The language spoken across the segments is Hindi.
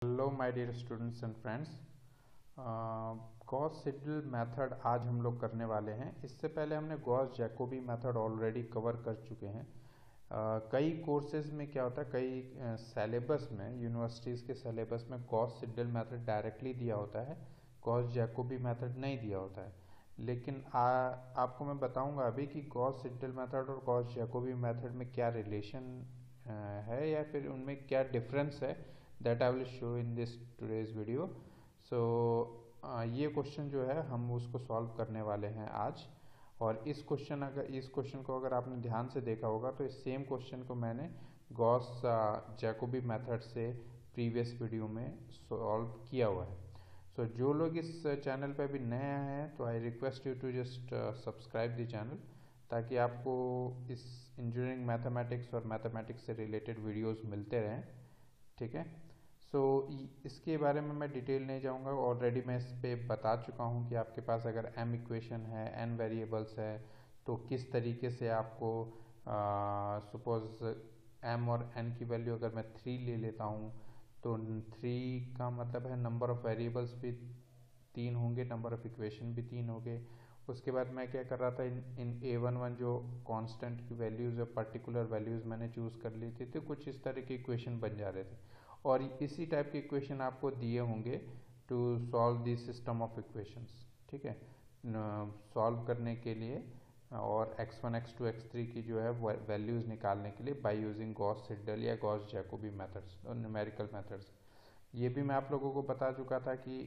Hello my dear students and friends. Gauss Seidel method आज हम लोग करने वाले हैं। इससे पहले हमने Gauss Jacobi method already cover कर चुके हैं। कई कोर्सेज में क्या होता है, कई सिलेबस में, यूनिवर्सिटीज़ के सिलेबस में गॉस सिडल मेथड डायरेक्टली दिया होता है, गॉस जैकोबी मेथड नहीं दिया होता है। लेकिन आपको मैं बताऊंगा अभी कि गॉस सिडल मेथड और गॉस जैकोबी मेथड में क्या रिलेशन है या फिर उनमें क्या डिफरेंस है, that I will show in this today's video. So ये क्वेश्चन जो है हम उसको सॉल्व करने वाले हैं आज। और इस क्वेश्चन को अगर आपने ध्यान से देखा होगा तो इस सेम क्वेश्चन को मैंने गॉस जैकोबी मेथड से प्रीवियस वीडियो में सॉल्व किया हुआ है। सो जो लोग इस चैनल पे अभी नए हैं तो I request you to just subscribe the channel, ताकि आपको इस इंजीनियरिंग मैथमेटिक्स और मैथमेटिक्स से रिलेटेड वीडियोस मिलते रहें। ठीक है। सो इसके बारे में मैं डिटेल नहीं जाऊंगा, ऑलरेडी मैं इस पे बता चुका हूँ कि आपके पास अगर m इक्वेशन है, n वेरिएबल्स है, तो किस तरीके से आपको सपोज m और n की वैल्यू अगर मैं 3 ले लेता हूँ तो 3 का मतलब है नंबर ऑफ़ वेरिएबल्स भी 3 होंगे, नंबर ऑफ़ इक्वेशन भी 3 होंगे। उसके बाद मैं क्या कर रहा था, इन a11 जो कांस्टेंट की वैल्यूज़ या पर्टिकुलर वैल्यूज़ मैंने चूज़ कर ली थी, तो कुछ इस तरह के इक्वेशन बन जा रहे थे। और इसी टाइप के इक्वेशन आपको दिए होंगे to solve the system of equations. ठीक है, सॉल्व करने के लिए और x1 x2 x3 की जो है वैल्यूज़ निकालने के लिए बाय यूजिंग गॉस सिडल या गॉस जैकोबी मेथड्स और न्यूमेरिकल मेथड्स। ये भी मैं आप लोगों को बता चुका था कि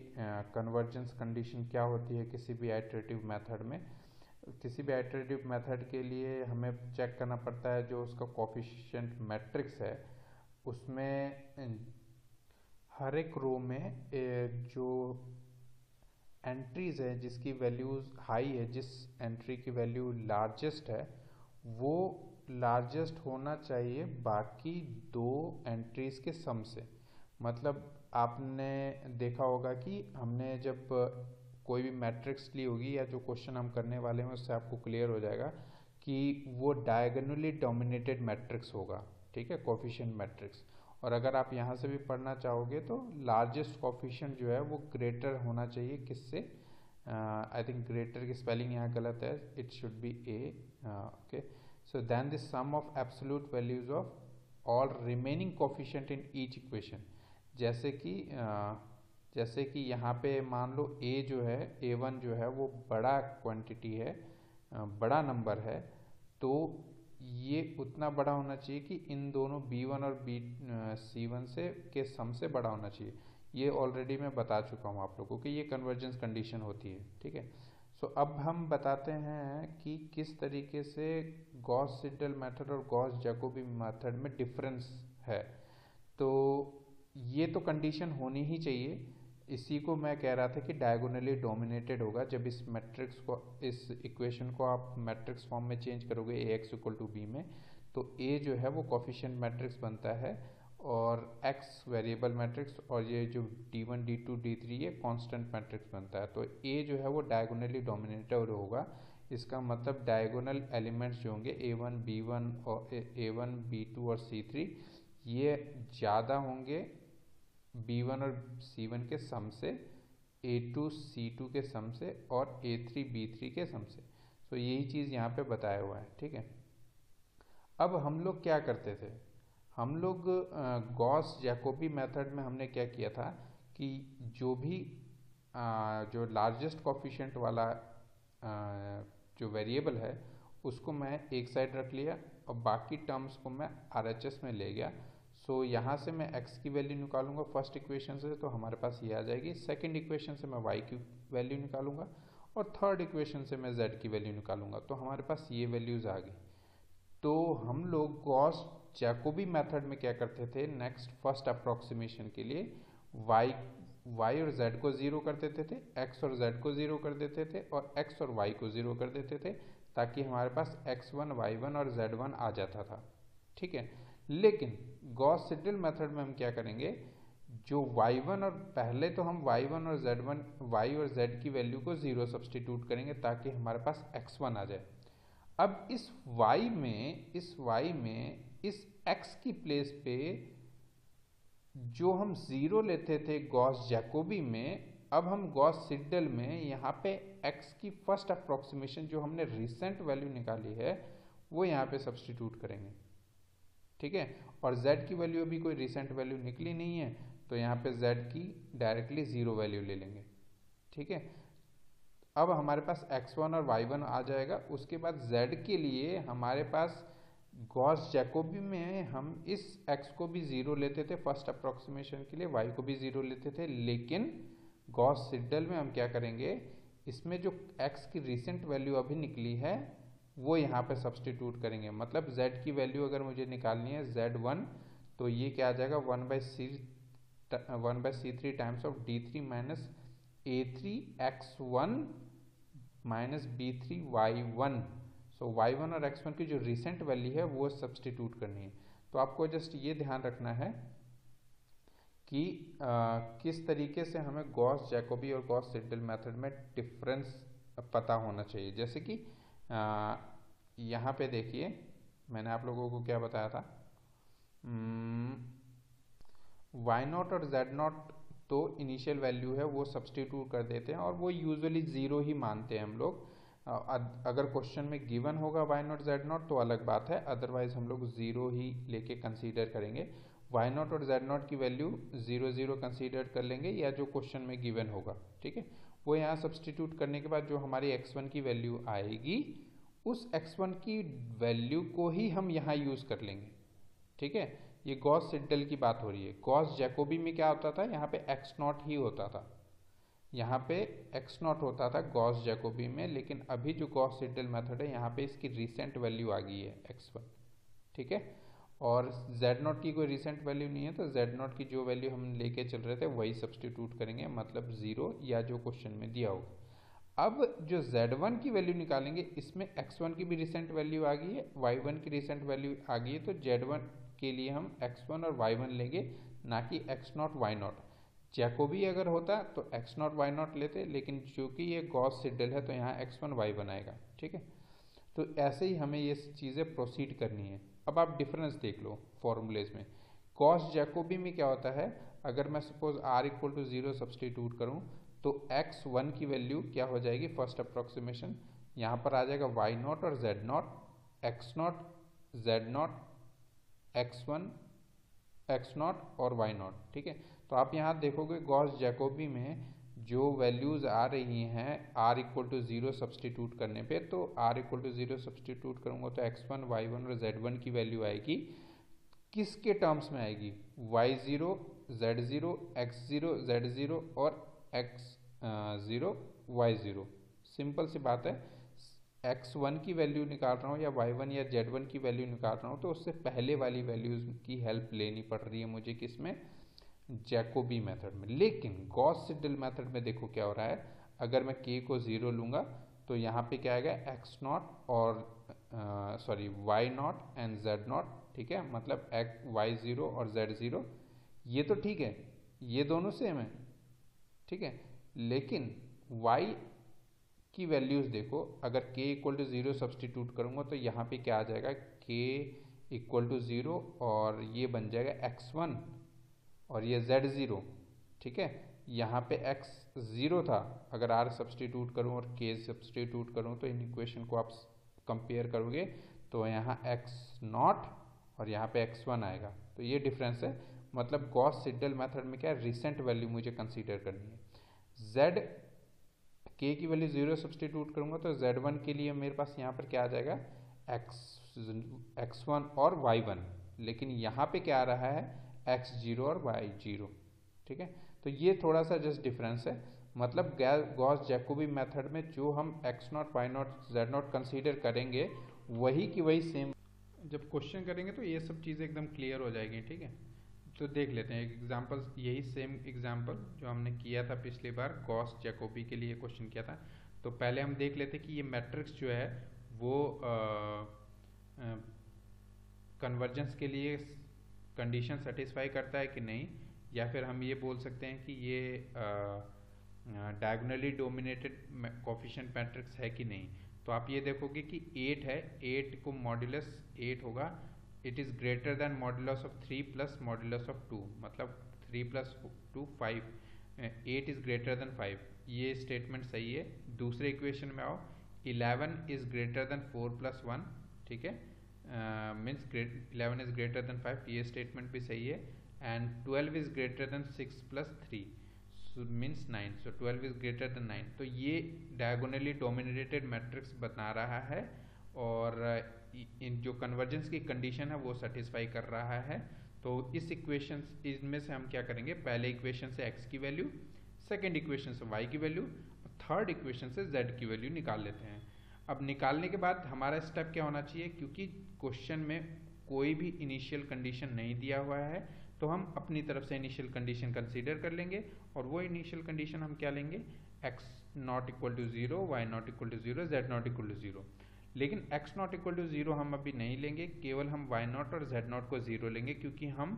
कन्वर्जेंस कंडीशन क्या होती है किसी भी आइटरेटिव मेथड में। किसी भी आइटरेटिव मेथड के लिए हमें चेक करना पड़ता है जो उसका कोफिशिएंट मैट्रिक्स है, उसमें हर एक रो में जो एंट्रीज है जिसकी वैल्यूज हाई है, जिस एंट्री की वैल्यू लार्जेस्ट है, वो लार्जेस्ट होना चाहिए बाकी दो एंट्रीज के सम से। मतलब आपने देखा होगा कि हमने जब कोई भी मैट्रिक्स ली होगी या जो क्वेश्चन हम करने वाले हैं उससे आपको क्लियर हो जाएगा कि वो डायगोनली डोमिनेटेड मैट्रिक्स होगा। ठीक है, कोफिशिएंट मैट्रिक्स। और अगर आप यहाँ से भी पढ़ना चाहोगे तो लार्जेस्ट कोफिशिएंट जो है वो ग्रेटर होना चाहिए किससे, आई थिंक ग्रेटर की स्पेलिंग यहाँ गलत है, it should be A. Okay, so then the sum of absolute values of all remaining coefficient in each equation. जैसे कि यहाँ पे मान लो a जो है, a1 जो है वो बड़ा क्वांटिटी है, बड़ा नंबर है, तो ये उतना बड़ा होना चाहिए कि इन दोनों b1 और c1 से के सम से बड़ा होना चाहिए। ये ऑलरेडी मैं बता चुका हूँ आप लोगों को कि ये कन्वर्जेंस कंडीशन होती है। ठीक है, सो अब हम बताते हैं कि किस तरीके से गॉस सिडल मेथड और गॉस जैकोबी मेथड में डिफरेंस है। तो ये तो कंडीशन होनी ही चाहिए, इसी को मैं कह रहा था कि डायगोनली डोमिनेटेड होगा। जब इस मैट्रिक्स को, इस इक्वेशन को आप मैट्रिक्स फॉर्म में चेंज करोगे ax इक्वल टू b में, तो a जो है वो कोफिशिएंट मैट्रिक्स बनता है और x वेरिएबल मैट्रिक्स, और ये जो d1 d2 d3 ये कांस्टेंट मैट्रिक्स बनता है। तो a जो है वो डायगोनली डोमिनेटेड होगा। इसका मतलब डायगोनल एलिमेंट्स जो होंगे a1 b1 और a1 b2 और c3 ये ज़्यादा होंगे b1 और c1 के सम से, a2 c2 के सम से और a3 b3 के सम से। तो यही चीज़ यहाँ पे बताया हुआ है। ठीक है, अब हम लोग क्या करते थे, हम लोग गॉस जैकोबी मेथड में हमने क्या किया था कि जो भी जो लार्जेस्ट कोफिशिएंट वाला जो वेरिएबल है उसको मैं एक साइड रख लिया और बाकी टर्म्स को मैं RHS में ले गया। सो यहाँ से मैं x की वैल्यू निकालूंगा फर्स्ट इक्वेशन से, तो हमारे पास ये आ जाएगी। सेकंड इक्वेशन से मैं y की वैल्यू निकालूंगा और थर्ड इक्वेशन से मैं z की वैल्यू निकालूंगा, तो हमारे पास ये वैल्यूज आ गई। तो हम लोग गॉस जैकोबी मेथड में क्या करते थे, नेक्स्ट फर्स्ट अप्रोक्सीमेशन के लिए y और z को ज़ीरो कर देते थे, x और z को ज़ीरो कर देते थे और x और y को ज़ीरो कर देते थे, ताकि हमारे पास x1 y1 और z1 आ जाता था। ठीक है, लेकिन गॉस सिडल मेथड में हम क्या करेंगे, जो y1 और पहले तो हम y1 और z1, y और z की वैल्यू को ज़ीरो सब्सटीट्यूट करेंगे ताकि हमारे पास x1 आ जाए। अब इस y में इस x की प्लेस पे जो हम ज़ीरो लेते थे गॉस जैकोबी में, अब हम गॉस सिडल में यहाँ पे x की फर्स्ट अप्रोक्सीमेशन जो हमने रिसेंट वैल्यू निकाली है वो यहाँ पे सब्सटीट्यूट करेंगे, ठीक है। और z की वैल्यू अभी कोई रिसेंट वैल्यू निकली नहीं है, तो यहाँ पे z की डायरेक्टली ज़ीरो वैल्यू ले लेंगे, ठीक है। अब हमारे पास x1 और y1 आ जाएगा। उसके बाद z के लिए हमारे पास गॉस जैकोबी में हम इस x को भी ज़ीरो लेते थे फर्स्ट अप्रोक्सीमेशन के लिए, y को भी ज़ीरो लेते थे, लेकिन गॉस सिडल में हम क्या करेंगे, इसमें जो x की रिसेंट वैल्यू अभी निकली है वो यहाँ पे सब्सटीट्यूट करेंगे। मतलब z की वैल्यू अगर मुझे निकालनी है z1, तो ये क्या आ जाएगा 1/c3 times of d3 minus a3 x1 minus b3 y1। So y1 और x1 की जो रिसेंट वैल्यू है वो सब्सटीट्यूट करनी है। तो आपको जस्ट ये ध्यान रखना है कि किस तरीके से हमें गॉस जैकोबी और गॉस सिडल मेथड में डिफरेंस पता होना चाहिए। जैसे कि यहाँ पे देखिए मैंने आप लोगों को क्या बताया था, y0 और z0 तो इनिशियल वैल्यू है वो सब्सटीट्यूट कर देते हैं और वो यूजुअली ज़ीरो ही मानते हैं हम लोग। अगर क्वेश्चन में गिवन होगा y0 z0 तो अलग बात है, अदरवाइज हम लोग ज़ीरो ही लेके कंसीडर करेंगे। y0 और z0 की वैल्यू 0 0 कंसीडर कर लेंगे या जो क्वेश्चन में गिवन होगा, ठीक है। वो यहाँ सब्सटीट्यूट करने के बाद जो हमारी x1 की वैल्यू आएगी उस x1 की वैल्यू को ही हम यहाँ यूज़ कर लेंगे, ठीक है। ये गॉस सिडल की बात हो रही है। गॉस जैकोबी में क्या होता था, यहाँ पे x0 ही होता था, यहाँ पे x0 होता था गॉस जैकोबी में, लेकिन अभी जो गॉस सिडल मेथड है यहाँ पे इसकी रिसेंट वैल्यू आ गई है x1, ठीक है। और z0 की कोई रिसेंट वैल्यू नहीं है, तो z0 की जो वैल्यू हम लेके चल रहे थे वही सब्सटीट्यूट करेंगे, मतलब ज़ीरो या जो क्वेश्चन में दिया होगा। अब जो z1 की वैल्यू निकालेंगे, इसमें x1 की भी रिसेंट वैल्यू आ गई है, y1 की रिसेंट वैल्यू आ गई है, तो z1 के लिए हम x1 और y1 लेंगे, ना कि x0 y0। जैकोबी अगर होता तो x0 y0 लेते, लेकिन चूंकि ये गॉस सिडल है तो यहाँ x1 y1 आएगा, ठीक है। तो ऐसे ही हमें ये चीज़ें प्रोसीड करनी है। अब आप डिफरेंस देख लो फॉर्मूलेज में। गॉस जैकोबी में क्या होता है, अगर मैं suppose r equal to 0 substitute करूँ तो x1 की वैल्यू क्या हो जाएगी, फर्स्ट अप्रोक्सीमेशन यहाँ पर आ जाएगा y0 और z0, x0 z0 x1 x0 और y0, ठीक है। तो आप यहाँ देखोगे गॉस जैकोबी में जो वैल्यूज़ आ रही हैं r इक्वल टू 0 सब्सटीट्यूट करने पे, तो r इक्वल टू 0 सब्सटीट्यूट करूँगा तो x1 y1 और z1 की वैल्यू आएगी, किसके टर्म्स में आएगी, y0 z0 x0 z0 और x0 y0। सिंपल सी बात है, x1 की वैल्यू निकाल रहा हूँ या y1 या z1 की वैल्यू निकाल रहा हूँ तो उससे पहले वाली वैल्यूज़ की हेल्प लेनी पड़ रही है मुझे, किसमें, जैकोबी मेथड में। लेकिन गॉस सिडल मेथड में देखो क्या हो रहा है, अगर मैं k को 0 लूँगा तो यहाँ पे क्या आएगा, x0 और y0 एंड z0, ठीक है। मतलब y0 और z0 ये तो ठीक है, ये दोनों सेम है, ठीक है। लेकिन y की वैल्यूज़ देखो, अगर k इक्वल टू 0 सब्सटीट्यूट करूँगा तो यहाँ पे क्या आ जाएगा, k इक्वल टू 0 और ये बन जाएगा x1 और ये z0, ठीक है। यहाँ पे x0 था, अगर r सब्सटीट्यूट करूँ और k सब्सटीट्यूट करूँ तो इन इक्वेशन को आप कंपेयर करोगे तो यहाँ x0 और यहाँ पे x1 आएगा। तो ये डिफरेंस है, मतलब गॉस सिडल मेथड में क्या है, रिसेंट वैल्यू मुझे कंसीडर करनी है। z k की वैल्यू 0 सब्सटीट्यूट करूँगा तो z1 के लिए मेरे पास यहाँ पर क्या आ जाएगा, x1 और y1, लेकिन यहाँ पे क्या आ रहा है, x0 और y0, ठीक है। तो ये थोड़ा सा जस्ट डिफरेंस है, मतलब गॉस जैकोबी मेथड में जो हम x0 y0 z0 कंसीडर करेंगे वही की वही सेम, जब क्वेश्चन करेंगे तो ये सब चीज़ें एकदम क्लियर हो जाएगी, ठीक है। तो देख लेते हैं एक एग्जांपल, यही सेम एग्जांपल जो हमने किया था पिछली बार, गॉस जैकोबी के लिए क्वेश्चन किया था। तो पहले हम देख लेते कि ये मैट्रिक्स जो है वो कन्वर्जेंस के लिए कंडीशन सेटिस्फाई करता है कि नहीं, या फिर हम ये बोल सकते हैं कि ये डायगोनली डोमिनेटेड कोफिशिएंट मैट्रिक्स है कि नहीं। तो आप ये देखोगे कि 8 है, 8 को मॉड्यूलस 8 होगा, it is greater than modulus of 3 plus modulus of 2, मतलब 3+2 5, 8 इज ग्रेटर देन 5, ये स्टेटमेंट सही है। दूसरे इक्वेशन में आओ, 11 इज ग्रेटर देन 4+1, ठीक है, मीन्स 11 इज ग्रेटर देन 5, ये स्टेटमेंट भी सही है। And 12 is greater than 6+3 means 9, so 12 is greater than 9। तो ये डायगोनली डोमिनेटेड मैट्रिक्स बता रहा है और इन जो कन्वर्जेंस की कंडीशन है वो सेटिस्फाई कर रहा है। तो इस इक्वेशन इनमें से हम क्या करेंगे, पहले इक्वेशन से x की वैल्यू, सेकेंड इक्वेशन से y की वैल्यू, थर्ड इक्वेशन से z की वैल्यू निकाल लेते हैं। अब निकालने के बाद हमारा स्टेप क्या होना चाहिए, क्योंकि क्वेश्चन में कोई भी इनिशियल कंडीशन नहीं दिया हुआ है तो हम अपनी तरफ से इनिशियल कंडीशन कंसीडर कर लेंगे और वो इनिशियल कंडीशन हम क्या लेंगे, x not equal to 0, y not equal to 0, z not equal to 0। लेकिन x नॉट इक्वल टू 0 हम अभी नहीं लेंगे, केवल हम y नॉट और z नॉट को 0 लेंगे, क्योंकि हम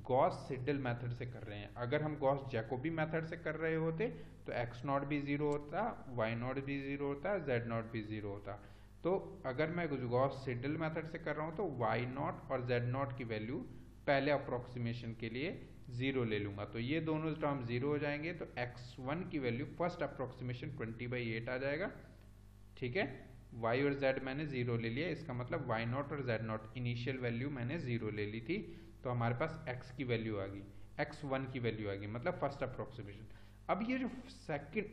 गॉस सिडल मेथड से कर रहे हैं। अगर हम गॉस जैकोबी मेथड से कर रहे होते तो x नॉट भी 0 होता, y नॉट भी 0 होता, z नॉट भी 0 होता। तो अगर मैं गॉस सिडल मेथड से कर रहा हूँ तो y नॉट और z नॉट की वैल्यू पहले अप्रोक्सीमेशन के लिए 0 ले लूंगा, तो ये दोनों टर्म 0 हो जाएंगे। तो x1 की वैल्यू फर्स्ट अप्रोक्सीमेशन 20/8 आ जाएगा, ठीक है। y और z मैंने 0 ले लिया, इसका मतलब y नॉट और z नॉट इनिशियल वैल्यू मैंने 0 ले ली थी, तो हमारे पास x की वैल्यू आ गई, x1 की वैल्यू आ गई, मतलब फर्स्ट अप्रोक्सीमेशन। अब ये जो सेकंड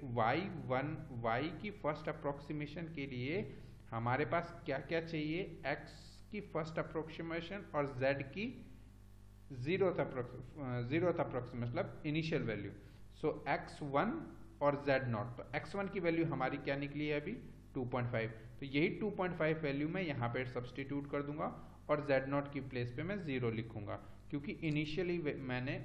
y की फर्स्ट अप्रोक्सीमेशन के लिए हमारे पास क्या क्या चाहिए, x की फर्स्ट अप्रोक्सीमेशन और z की जीरोथ अप्रोक्सीमेशन मतलब इनिशियल वैल्यू। सो x1 और z नॉट, तो x1 की वैल्यू हमारी क्या निकली है अभी 2.5, तो यही 2.5 वैल्यू मैं यहाँ पे सब्सटीट्यूट कर दूंगा और z नॉट की प्लेस पे मैं 0 लिखूंगा, क्योंकि इनिशियली मैंने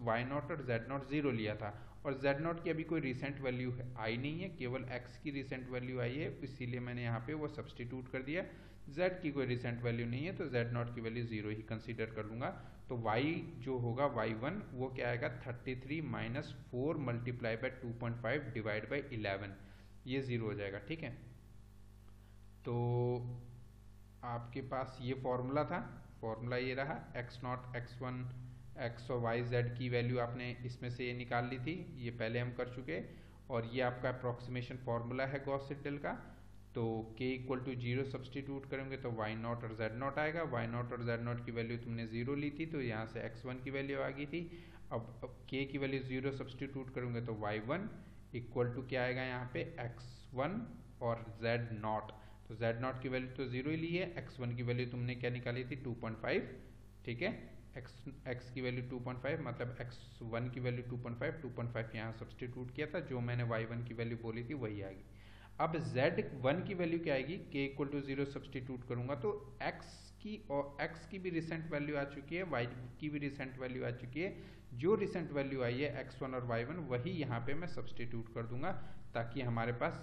y नॉट और z नॉट 0 लिया था और z नॉट की अभी कोई रिसेंट वैल्यू आई नहीं है, केवल x की रिसेंट वैल्यू आई है, इसीलिए मैंने यहाँ पे वो सब्सटीट्यूट कर दिया। z की कोई रिसेंट वैल्यू नहीं है तो z नॉट की वैल्यू 0 ही कंसीडर कर लूंगा। तो y जो होगा y1 वो क्या आएगा 33 minus 4 multiply by 2.5 divide by 11, ये 0 हो जाएगा, ठीक है। तो आपके पास ये फॉर्मूला था, फॉर्मूला ये रहा, x नॉट x1 x और y z की वैल्यू आपने इसमें से ये निकाल ली थी, ये पहले हम कर चुके, और ये आपका अप्रोक्सीमेशन फॉर्मूला है गॉस सिडल का। तो k इक्वल टू 0 सब्सटीट्यूट करेंगे तो y नॉट और z नॉट आएगा, y नॉट और z नॉट की वैल्यू तुमने 0 ली थी तो यहाँ से x1 की वैल्यू आ गई थी। अब k की वैल्यू 0 सब्सटीट्यूट करोगे तो y1 इक्वल टू क्या आएगा यहाँ पे x1 और z नॉट, तो z नॉट की वैल्यू तो 0 ही ली है, x1 की वैल्यू तुमने क्या निकाली थी 2.5, ठीक है। x की वैल्यू 2.5 मतलब x1 की वैल्यू 2.5 यहाँ सब्सटीट्यूट किया था, जो मैंने y1 की वैल्यू बोली थी वही आ गई। अब z1 की वैल्यू क्या आएगी, k इक्वल टू 0 सब्सटीट्यूट करूंगा तो x की भी रिसेंट वैल्यू आ चुकी है, y की भी रिसेंट वैल्यू आ चुकी है, जो रिसेंट वैल्यू आई है x1 और y1 वही यहाँ पे मैं सब्सटीट्यूट कर दूंगा ताकि हमारे पास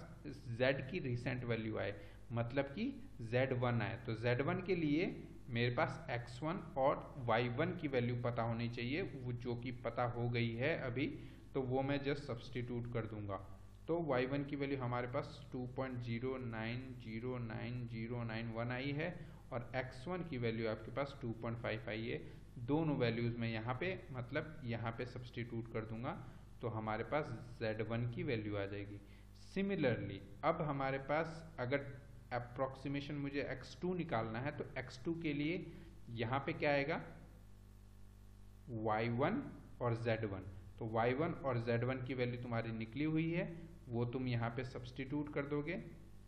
z की रिसेंट वैल्यू आए, मतलब कि z1 आए। तो z1 के लिए मेरे पास x1 और y1 की वैल्यू पता होनी चाहिए, वो जो कि पता हो गई है अभी, तो वो मैं जस्ट सब्सटीट्यूट कर दूंगा। तो y1 की वैल्यू हमारे पास 2.090991 आई है और x1 की वैल्यू आपके पास 2.5 आई है। दोनों वैल्यूज में यहाँ पे मतलब यहाँ पे सब्सटीट्यूट कर दूंगा तो हमारे पास z1 की वैल्यू आ जाएगी। सिमिलरली अब हमारे पास अगर अप्रोक्सीमेशन मुझे x2 निकालना है तो x2 के लिए यहाँ पे क्या आएगा y1 और z1, तो y1 और z1 की वैल्यू तुम्हारी निकली हुई है, वो तुम यहाँ पे सब्सटीट्यूट कर दोगे,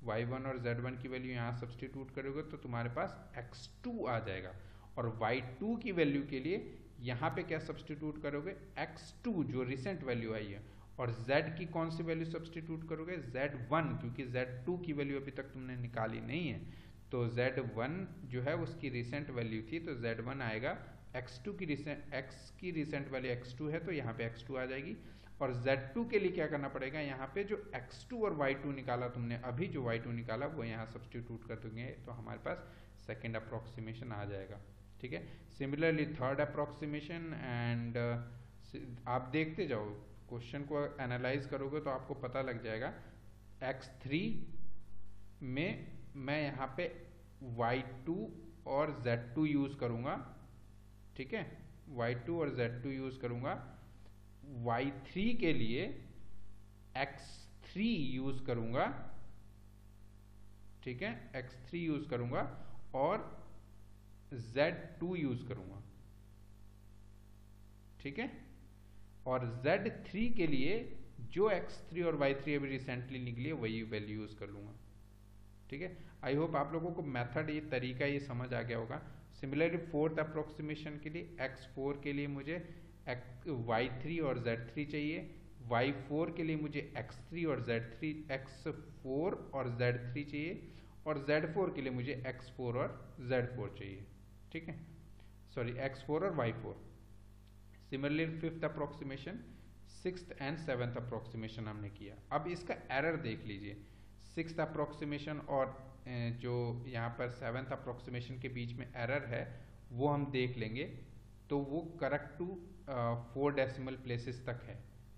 y1 और z1 की वैल्यू यहाँ सब्सटीट्यूट करोगे तो तुम्हारे पास x2 आ जाएगा। और y2 की वैल्यू के लिए यहाँ पे क्या सब्सटीट्यूट करोगे x2 जो रिसेंट वैल्यू आई है, और z की कौन सी वैल्यू सब्सटीट्यूट करोगे z1, क्योंकि z2 की वैल्यू अभी तक तुमने निकाली नहीं है, तो z1 जो है उसकी रिसेंट वैल्यू थी तो z1 आएगा, x की रिसेंट वैल्यू x2 है तो यहाँ पे x2 आ जाएगी। और z2 के लिए क्या करना पड़ेगा, यहाँ पे जो x2 और y2 निकाला तुमने अभी, जो y2 निकाला वो यहाँ सब्सटीट्यूट कर दोगे तो हमारे पास सेकेंड अप्रोक्सीमेशन आ जाएगा, ठीक है। सिमिलरली थर्ड अप्रोक्सीमेशन, एंड आप देखते जाओ क्वेश्चन को एनालाइज करोगे तो आपको पता लग जाएगा। x3 में मैं यहाँ पे y2 और z2 यूज करूंगा, ठीक है, y2 और z2 यूज करूंगा y3 के लिए x3 यूज करूंगा, ठीक है, x3 यूज करूंगा और z2 यूज करूंगा, ठीक है। और z3 के लिए जो x3 और y3 अभी रिसेंटली निकली है वही वैल्यू यूज कर लूंगा, ठीक है। आई होप आप लोगों को मेथड, ये तरीका ये समझ आ गया होगा। सिमिलरली फोर्थ अप्रोक्सीमेशन के लिए x4 के लिए मुझे y3 और z3 चाहिए, y4 के लिए मुझे x3 और x4 और z3 चाहिए, और z4 के लिए मुझे x4 और z4 चाहिए, ठीक है, सॉरी x4 और y4। Similarly fifth approximation, sixth and seventh approximation हमने किया। अब इसका एरर देख लीजिए, सिक्स्थ अप्रोक्सीमेशन और जो यहाँ पर सेवन्थ अप्रोक्सीमेशन के बीच में एरर है वो हम देख लेंगे। तो वो करेक्ट टू 4 डेसिमल प्लेसेस तक है।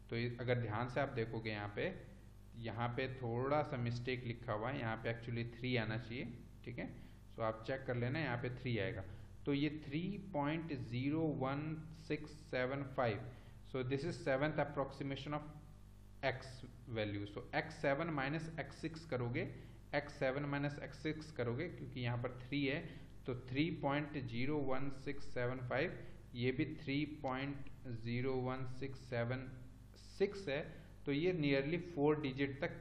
तो अगर ध्यान से आप देखोगे यहाँ पे थोड़ा सा मिस्टेक लिखा हुआ है, यहाँ पे एक्चुअली 3 आना चाहिए, ठीक है। सो आप चेक कर लेना, यहाँ पे 3 आएगा। तो ये 3.01675, so this is seventh approximation of x value. So x7 minus x6 करोगे, x7 माइनस x6 करोगे, क्योंकि यहाँ पर 3 है तो 3.01675, ये भी 3.01676 है। तो ये नियरली 4 डिजिट तक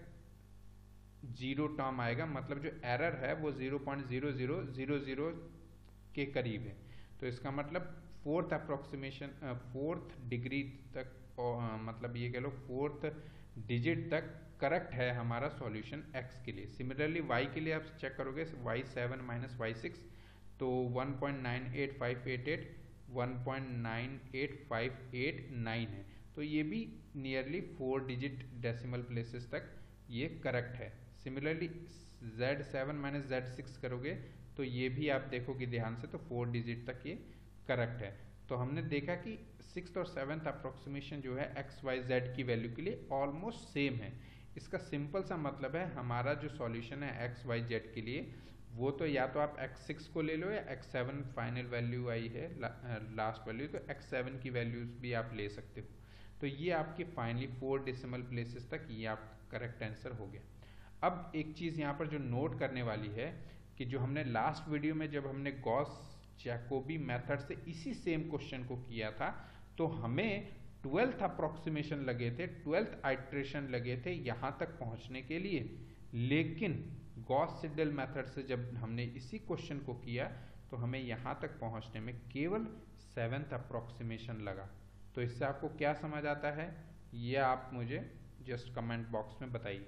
जीरो टर्म आएगा, मतलब जो एरर है वो 0.0000 के करीब है। तो इसका मतलब फोर्थ अप्रोक्सीमेशन, फोर्थ डिग्री तक, मतलब ये कह लो फोर्थ डिजिट तक करेक्ट है हमारा सॉल्यूशन x के लिए। सिमिलरली y के लिए आप चेक करोगे, y7 माइनस y6, तो 1.98588 1.98589 है। तो ये भी नियरली 4 डिजिट डेसिमल प्लेसेस तक ये करेक्ट है। सिमिलरली z7 माइनस z6 करोगे तो ये भी आप देखोगे ध्यान से तो 4 डिजिट तक ये करेक्ट है। तो हमने देखा कि सिक्स्थ और सेवन्थ अप्रोक्सीमेशन जो है एक्स वाई जेड की वैल्यू के लिए ऑलमोस्ट सेम है। इसका सिंपल सा मतलब है हमारा जो सॉल्यूशन है एक्स वाई जेड के लिए, वो तो या तो आप x6 को ले लो या x7 फाइनल वैल्यू आई है लास्ट वैल्यू, तो x7 की वैल्यूज भी आप ले सकते हो। तो ये आपके फाइनली 4 डेसिमल प्लेसेस तक ये आपका करेक्ट आंसर हो गया। अब एक चीज़ यहाँ पर जो नोट करने वाली है कि जो हमने लास्ट वीडियो में जब हमने गॉस जैकोबी मेथड से इसी सेम क्वेश्चन को किया था, तो हमें 12th अप्रोक्सीमेशन लगे थे, 12th आइट्रेशन लगे थे यहाँ तक पहुँचने के लिए। लेकिन गॉस सिडल मेथड से जब हमने इसी क्वेश्चन को किया तो हमें यहाँ तक पहुँचने में केवल 7th अप्रोक्सीमेशन लगा। तो इससे आपको क्या समझ आता है ये आप मुझे जस्ट कमेंट बॉक्स में बताइए,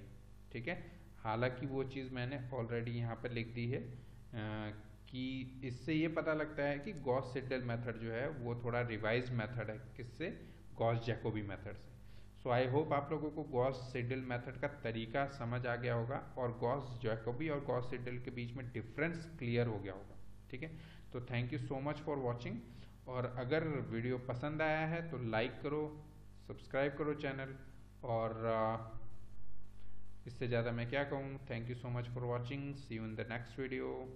ठीक है। हालांकि वो चीज़ मैंने ऑलरेडी यहाँ पर लिख दी है कि इससे ये पता लगता है कि गॉस सिडल मेथड जो है वो थोड़ा रिवाइज मेथड है, किससे, गॉस जैकोबी मेथड से। सो आई होप आप लोगों को गॉस सिडल मेथड का तरीका समझ आ गया होगा और गॉस जैकोबी और गॉस सिडल के बीच में डिफरेंस क्लियर हो गया होगा, ठीक है। तो thank you so much for watching, और अगर वीडियो पसंद आया है तो लाइक करो, सब्सक्राइब करो चैनल, और इससे ज़्यादा मैं क्या कहूँ। Thank you so much for watching, see you in the next video.